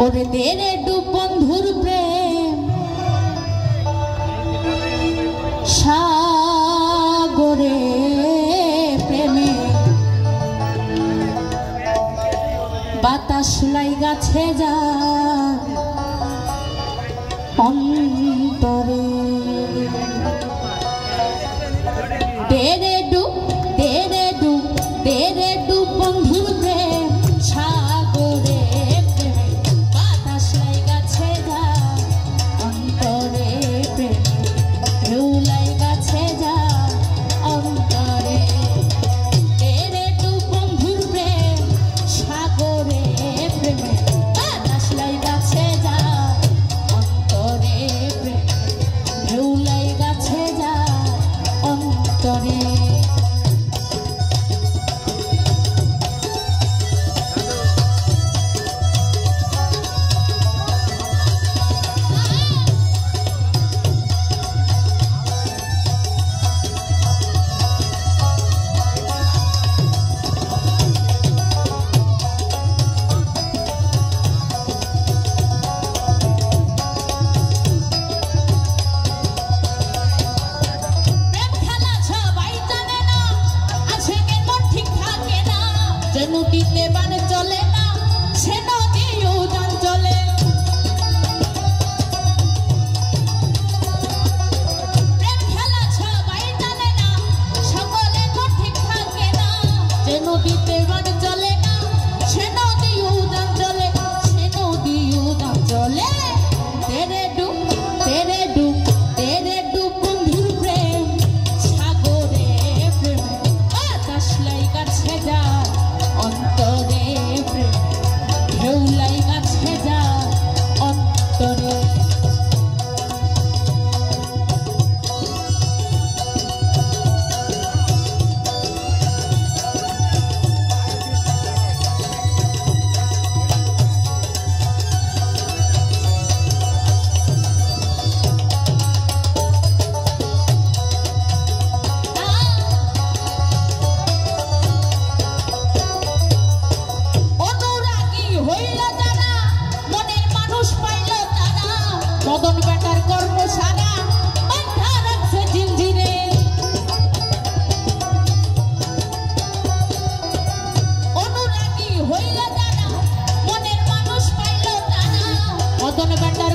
ওরে দেরে ডুব বন্ধুর প্রেম সাগরে প্রেমে বাতাস লাই গাছে যা অন্তরে দেরে ডুব বন্ধুর প্রেম সাগরে প্রেমে বাতাস লাই গাছে যা অন্তরে প্রেমে ঢেউ লাই গাছে যা অন্তরে দেরে ডুব বন্ধুর প্রেম সাগরে প্রেমে বাতাস লাই গাছে যা অন্তরে প্রেমে ঢেউ লাই গাছে যা অন্তরে নদীতে বান চলে না সে নদী উদান চলে প্রেম খেলা সবাই জানে না সকলে তো ঠিক থাকে না যে নদীতে বান চলে না সে নদী উদান চলে সে নদী উদান চলে তেরে ডুব বন্ধুর প্রেম সাগরে প্রেম বাতাস লাই গাছে যা অন্তরে প্রেম ঢেউ লাই গাছে যা অন্তরে মদন বেটার কর্ম সারা বাঁধা রাখছে জিঞ্জিরে অনুরাগী হইল তারা মনের মানুষ পাইল তারা মদন বেটার